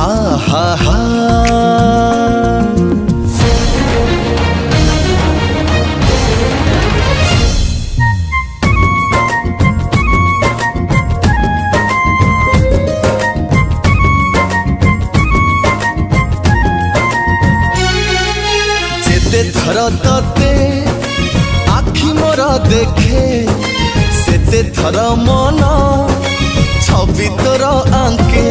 আহা হা যেতে থর ততে আখি মোর দেখে সেতে থর মন ছবি তোর আঙ্কে